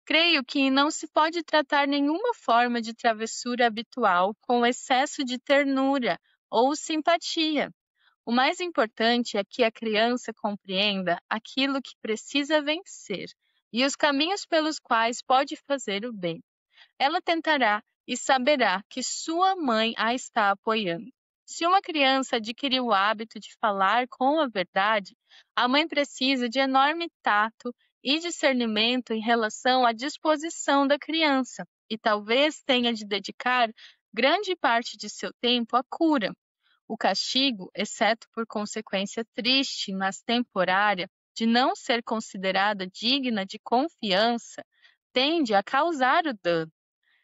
Creio que não se pode tratar nenhuma forma de travessura habitual com excesso de ternura ou simpatia. O mais importante é que a criança compreenda aquilo que precisa vencer e os caminhos pelos quais pode fazer o bem. Ela tentará e saberá que sua mãe a está apoiando. Se uma criança adquirir o hábito de falar com a verdade, a mãe precisa de enorme tato e discernimento em relação à disposição da criança, e talvez tenha de dedicar grande parte de seu tempo à cura. O castigo, exceto por consequência triste, mas temporária, de não ser considerada digna de confiança, tende a causar o dano.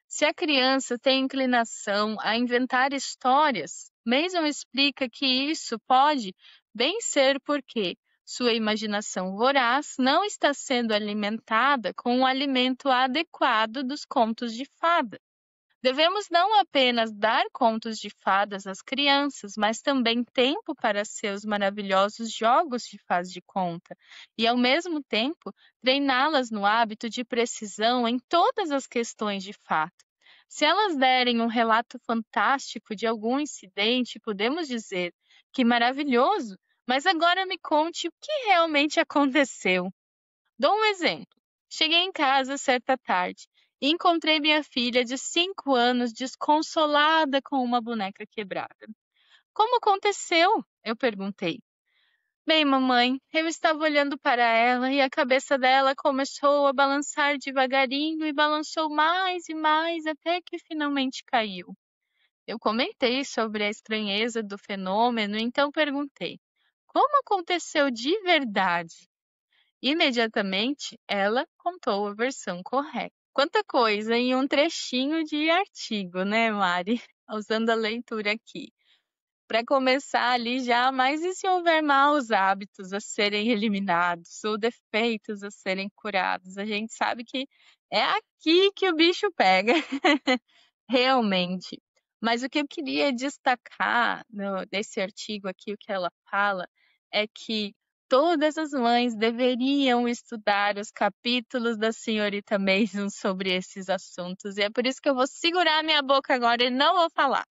Se a criança tem inclinação a inventar histórias, Mason explica que isso pode bem ser porque sua imaginação voraz não está sendo alimentada com o alimento adequado dos contos de fada. Devemos não apenas dar contos de fadas às crianças, mas também tempo para seus maravilhosos jogos de faz de conta, e ao mesmo tempo treiná-las no hábito de precisão em todas as questões de fato. Se elas derem um relato fantástico de algum incidente, podemos dizer que maravilhoso, mas agora me conte o que realmente aconteceu. Dou um exemplo. Cheguei em casa certa tarde e encontrei minha filha de 5 anos desconsolada com uma boneca quebrada. Como aconteceu? Eu perguntei. Bem, mamãe, eu estava olhando para ela e a cabeça dela começou a balançar devagarinho e balançou mais e mais até que finalmente caiu. Eu comentei sobre a estranheza do fenômeno, então perguntei: como aconteceu de verdade? Imediatamente, ela contou a versão correta. Quanta coisa em um trechinho de artigo, né, Mari? Usando a leitura aqui. Para começar ali já, mas e se houver maus hábitos a serem eliminados ou defeitos a serem curados? A gente sabe que é aqui que o bicho pega, realmente. Mas o que eu queria destacar desse artigo aqui, o que ela fala, é que todas as mães deveriam estudar os capítulos da senhorita Mason sobre esses assuntos. E é por isso que eu vou segurar minha boca agora e não vou falar.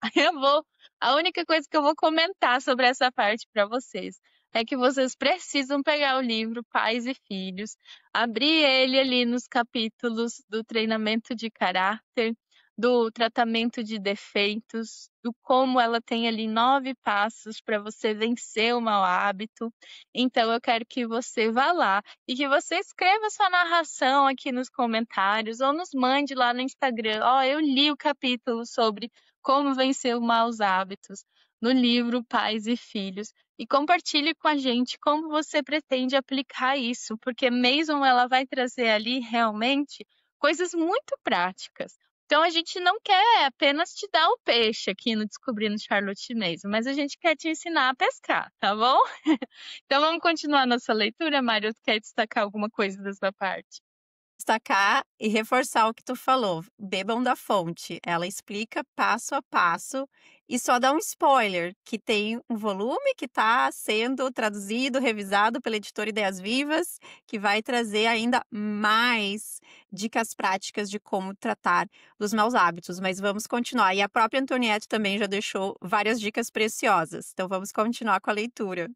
A única coisa que eu vou comentar sobre essa parte para vocês é que vocês precisam pegar o livro Pais e Filhos, abrir ele ali nos capítulos do treinamento de caráter, do tratamento de defeitos, do como ela tem ali 9 passos para você vencer o mau hábito. Então eu quero que você vá lá e que você escreva sua narração aqui nos comentários ou nos mande lá no Instagram. Ó, eu li o capítulo sobre como vencer os maus hábitos no livro Pais e Filhos. E compartilhe com a gente como você pretende aplicar isso, porque Mason ela vai trazer ali realmente coisas muito práticas. Então a gente não quer apenas te dar o peixe aqui no Descobrindo Charlotte Mason, mas a gente quer te ensinar a pescar, tá bom? Então vamos continuar nossa leitura, Mário? Tu quer destacar alguma coisa dessa parte? Destacar e reforçar o que tu falou. Bebam da fonte. Ela explica passo a passo e só dá um spoiler, que tem um volume que está sendo traduzido, revisado pela editora Ideias Vivas, que vai trazer ainda mais dicas práticas de como tratar dos maus hábitos. Mas vamos continuar. E a própria Antoniette também já deixou várias dicas preciosas. Então vamos continuar com a leitura.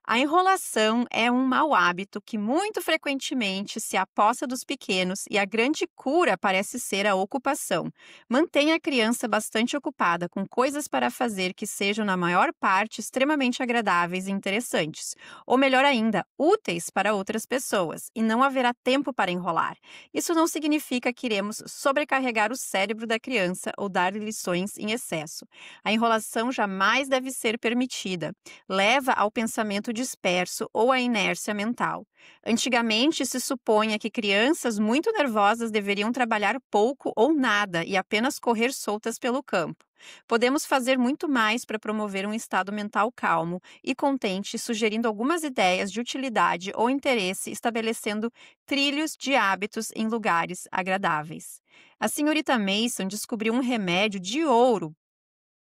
A enrolação é um mau hábito que muito frequentemente se apossa dos pequenos e a grande cura parece ser a ocupação. Mantenha a criança bastante ocupada com coisas para fazer que sejam, na maior parte, extremamente agradáveis e interessantes, ou melhor ainda, úteis para outras pessoas, e não haverá tempo para enrolar. Isso não significa que iremos sobrecarregar o cérebro da criança ou dar-lhe lições em excesso. A enrolação jamais deve ser permitida. Leva ao pensamento disperso ou à inércia mental. Antigamente, se supunha que crianças muito nervosas deveriam trabalhar pouco ou nada e apenas correr soltas pelo campo. Podemos fazer muito mais para promover um estado mental calmo e contente, sugerindo algumas ideias de utilidade ou interesse, estabelecendo trilhos de hábitos em lugares agradáveis. A senhorita Mason descobriu um remédio de ouro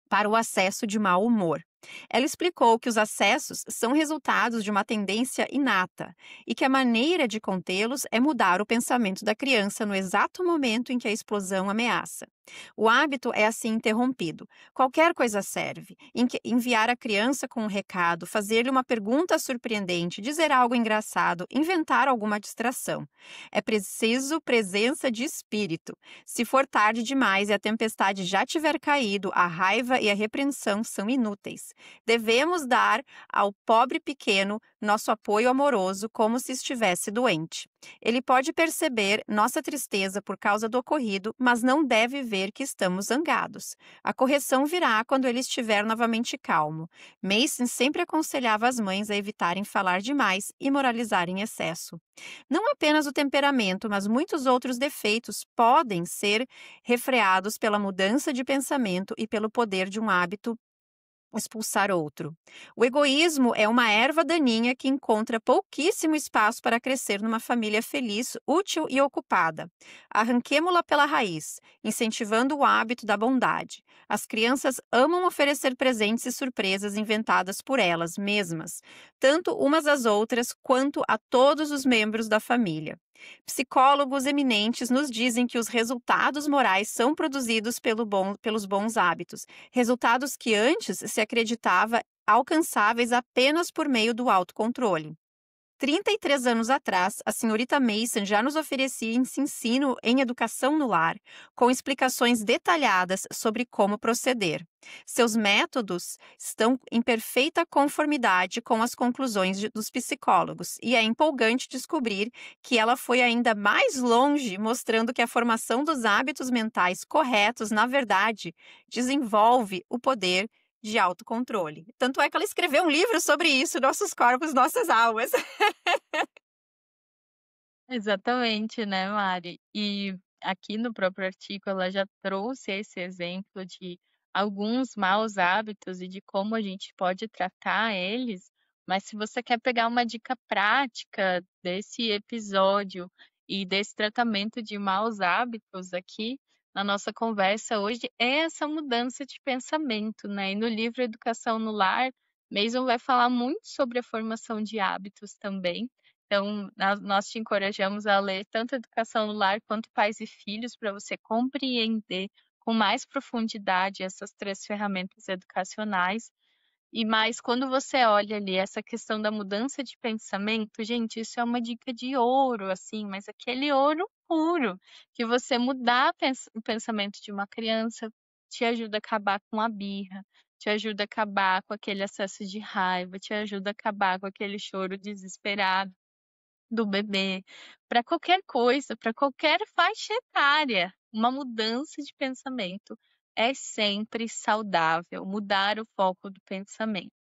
para o acesso de mau humor. Ela explicou que os acessos são resultados de uma tendência inata e que a maneira de contê-los é mudar o pensamento da criança no exato momento em que a explosão ameaça. O hábito é assim interrompido. Qualquer coisa serve. Enviar a criança com um recado, fazer-lhe uma pergunta surpreendente, dizer algo engraçado, inventar alguma distração. É preciso presença de espírito. Se for tarde demais e a tempestade já tiver caído, a raiva e a repreensão são inúteis. Devemos dar ao pobre pequeno nosso apoio amoroso como se estivesse doente. Ele pode perceber nossa tristeza por causa do ocorrido, mas não deve ver que estamos zangados. A correção virá quando ele estiver novamente calmo. Mason sempre aconselhava as mães a evitarem falar demais e moralizar em excesso. Não apenas o temperamento, mas muitos outros defeitos podem ser refreados pela mudança de pensamento e pelo poder de um hábito expulsar outro. O egoísmo é uma erva daninha que encontra pouquíssimo espaço para crescer numa família feliz, útil e ocupada. Arranquemo-la pela raiz, incentivando o hábito da bondade. As crianças amam oferecer presentes e surpresas inventadas por elas mesmas, tanto umas às outras quanto a todos os membros da família. Psicólogos eminentes nos dizem que os resultados morais são produzidos pelos bons hábitos, resultados que antes se acreditava alcançáveis apenas por meio do autocontrole. 33 anos atrás, a senhorita Mason já nos oferecia esse ensino em educação no lar, com explicações detalhadas sobre como proceder. Seus métodos estão em perfeita conformidade com as conclusões dos psicólogos, e é empolgante descobrir que ela foi ainda mais longe, mostrando que a formação dos hábitos mentais corretos, na verdade, desenvolve o poder de autocontrole. Tanto é que ela escreveu um livro sobre isso, Nossos Corpos, Nossas Almas. Exatamente, né, Mari? E aqui no próprio artigo ela já trouxe esse exemplo de alguns maus hábitos e de como a gente pode tratar eles, mas se você quer pegar uma dica prática desse episódio e desse tratamento de maus hábitos aqui na nossa conversa hoje, é essa mudança de pensamento, né? E no livro Educação no Lar, Mason vai falar muito sobre a formação de hábitos também. Então, nós te encorajamos a ler tanto Educação no Lar quanto Pais e Filhos, para você compreender com mais profundidade essas três ferramentas educacionais. E mais, quando você olha ali essa questão da mudança de pensamento, gente, isso é uma dica de ouro, assim, mas aquele ouro puro, que você mudar o pensamento de uma criança te ajuda a acabar com a birra, te ajuda a acabar com aquele acesso de raiva, te ajuda a acabar com aquele choro desesperado do bebê, para qualquer coisa, para qualquer faixa etária. Uma mudança de pensamento é sempre saudável, mudar o foco do pensamento,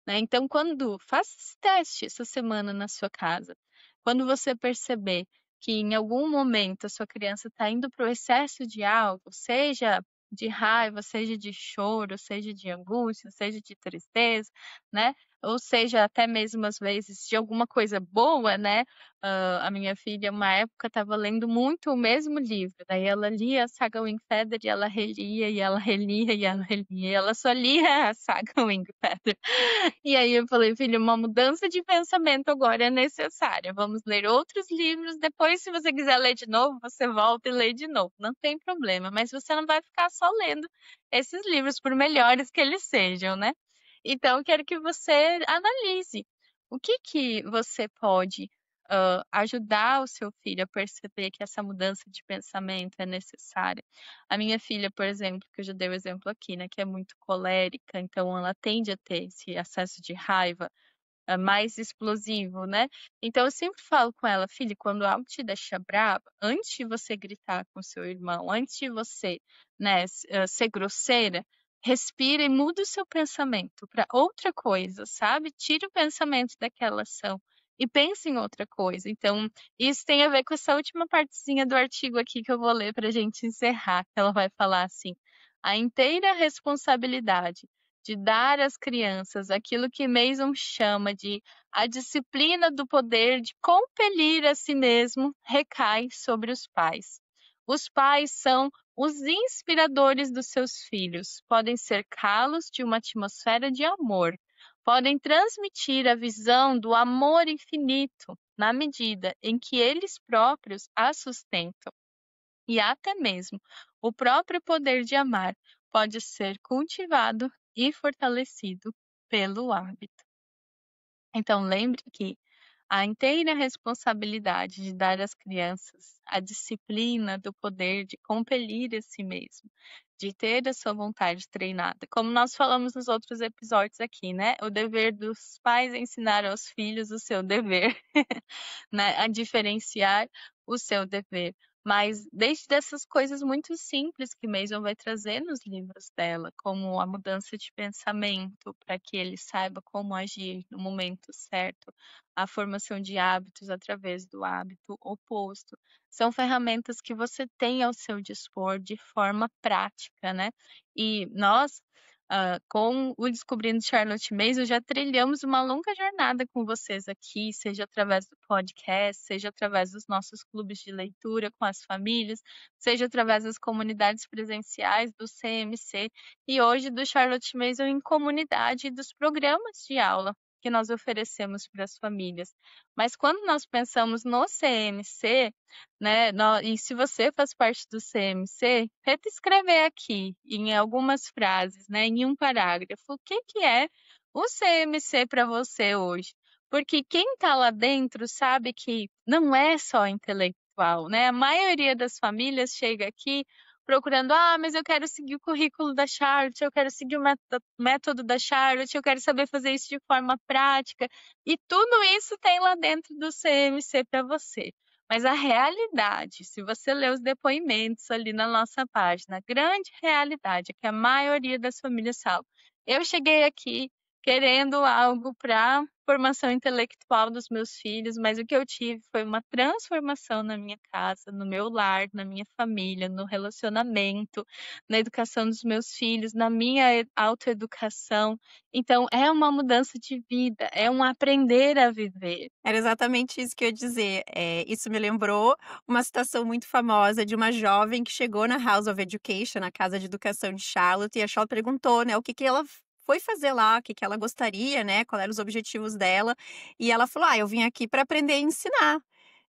né? Então, quando faça esse teste essa semana na sua casa, quando você perceber que em algum momento a sua criança está indo para o excesso de algo, seja de raiva, seja de choro, seja de angústia, seja de tristeza, né? Ou seja, até mesmo às vezes de alguma coisa boa, né? A minha filha, uma época, estava lendo muito o mesmo livro. Daí ela lia a saga Wingfeather e ela relia, e ela relia, e ela relia. E ela só lia a saga Wingfeather. E aí eu falei, filha, uma mudança de pensamento agora é necessária. Vamos ler outros livros. Depois, se você quiser ler de novo, você volta e lê de novo. Não tem problema. Mas você não vai ficar só lendo esses livros, por melhores que eles sejam, né? Então, eu quero que você analise o que você pode ajudar o seu filho a perceber que essa mudança de pensamento é necessária. A minha filha, por exemplo, que eu já dei o exemplo aqui, né, que é muito colérica, então ela tende a ter esse acesso de raiva mais explosivo, né? Então eu sempre falo com ela, filha, quando algo te deixa brava, antes de você gritar com seu irmão, antes de você, né, ser grosseira, respira e muda o seu pensamento para outra coisa, sabe? Tira o pensamento daquela ação e pense em outra coisa. Então, isso tem a ver com essa última partezinha do artigo aqui que eu vou ler para a gente encerrar, que ela vai falar assim: a inteira responsabilidade de dar às crianças aquilo que Mason chama de a disciplina do poder de compelir a si mesmo recai sobre os pais. Os pais são os inspiradores dos seus filhos, podem cercá-los de uma atmosfera de amor, podem transmitir a visão do amor infinito na medida em que eles próprios a sustentam. E até mesmo o próprio poder de amar pode ser cultivado e fortalecido pelo hábito. Então, lembre que a inteira responsabilidade de dar às crianças a disciplina do poder de compelir a si mesmo, de ter a sua vontade treinada. Como nós falamos nos outros episódios aqui, né? O dever dos pais é ensinar aos filhos o seu dever, né? A diferenciar o seu dever. Mas desde essas coisas muito simples que Mason vai trazer nos livros dela, como a mudança de pensamento, para que ele saiba como agir no momento certo, a formação de hábitos através do hábito oposto. São ferramentas que você tem ao seu dispor de forma prática, né? E nós, com o Descobrindo Charlotte Mason, já trilhamos uma longa jornada com vocês aqui, seja através do podcast, seja através dos nossos clubes de leitura com as famílias, seja através das comunidades presenciais do CMC e hoje do Charlotte Mason em comunidade e dos programas de aula que nós oferecemos para as famílias. Mas quando nós pensamos no CMC, né, e se você faz parte do CMC, tenta escrever aqui, em algumas frases, né, em um parágrafo, o que é o CMC para você hoje? Porque quem está lá dentro sabe que não é só intelectual, né. A maioria das famílias chega aqui procurando: "Ah, mas eu quero seguir o currículo da Charlotte, eu quero seguir o método da Charlotte, eu quero saber fazer isso de forma prática", e tudo isso tem lá dentro do CMC para você. Mas a realidade, se você ler os depoimentos ali na nossa página, a grande realidade é que a maioria das famílias falam: "Eu cheguei aqui querendo algo para formação intelectual dos meus filhos, mas o que eu tive foi uma transformação na minha casa, no meu lar, na minha família, no relacionamento, na educação dos meus filhos, na minha autoeducação. Então é uma mudança de vida, é um aprender a viver". Era exatamente isso que eu ia dizer. Isso me lembrou uma citação muito famosa de uma jovem que chegou na House of Education, na casa de educação de Charlotte, e a Charlotte perguntou, né, o que que ela foi fazer lá, o que que ela gostaria, né, qual eram os objetivos dela, e ela falou: "Ah, eu vim aqui para aprender a ensinar",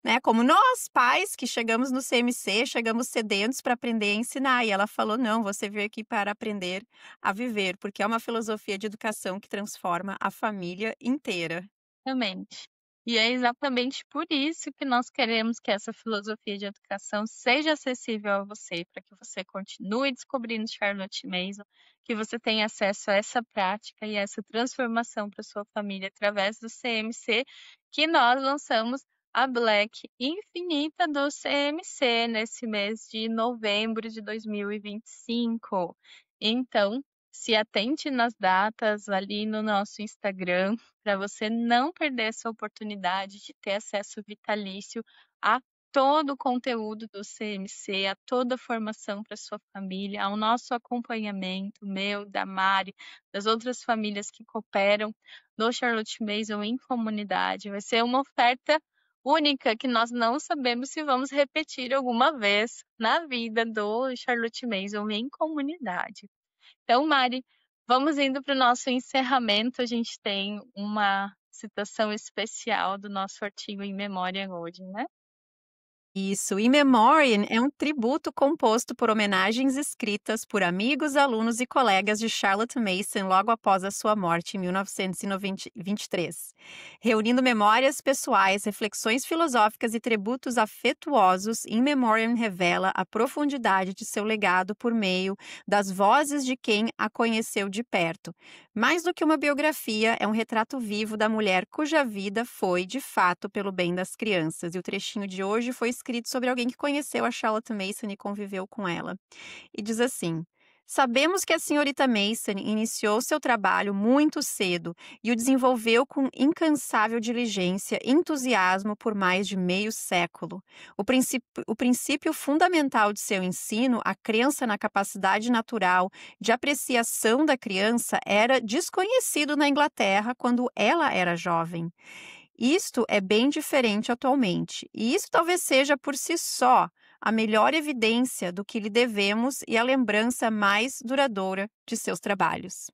né, como nós pais que chegamos no CMC, chegamos sedentos para aprender a ensinar, e ela falou: "Não, você veio aqui para aprender a viver", porque é uma filosofia de educação que transforma a família inteira. Exatamente. E é exatamente por isso que nós queremos que essa filosofia de educação seja acessível a você, para que você continue descobrindo Charlotte Mason, que você tenha acesso a essa prática e essa transformação para sua família através do CMC, que nós lançamos a Black Infinita do CMC nesse mês de novembro de 2025. Então, se atente nas datas ali no nosso Instagram, para você não perder essa oportunidade de ter acesso vitalício a todo o conteúdo do CMC, a toda a formação para sua família, ao nosso acompanhamento, meu, da Mari, das outras famílias que cooperam no Charlotte Mason em comunidade. Vai ser uma oferta única que nós não sabemos se vamos repetir alguma vez na vida do Charlotte Mason em comunidade. Então, Mari, vamos indo para o nosso encerramento. A gente tem uma citação especial do nosso artigo em memória hoje, né? Isso, In Memoriam é um tributo composto por homenagens escritas por amigos, alunos e colegas de Charlotte Mason logo após a sua morte em 1923, reunindo memórias pessoais, reflexões filosóficas e tributos afetuosos. In Memoriam revela a profundidade de seu legado por meio das vozes de quem a conheceu de perto. Mais do que uma biografia, é um retrato vivo da mulher cuja vida foi, de fato, pelo bem das crianças. E o trechinho de hoje foi escrito sobre alguém que conheceu a Charlotte Mason e conviveu com ela. E diz assim: "Sabemos que a senhorita Mason iniciou seu trabalho muito cedo e o desenvolveu com incansável diligência e entusiasmo por mais de meio século. O princípio fundamental de seu ensino, a crença na capacidade natural de apreciação da criança, era desconhecido na Inglaterra quando ela era jovem. Isto é bem diferente atualmente, e isso talvez seja por si só a melhor evidência do que lhe devemos e a lembrança mais duradoura de seus trabalhos."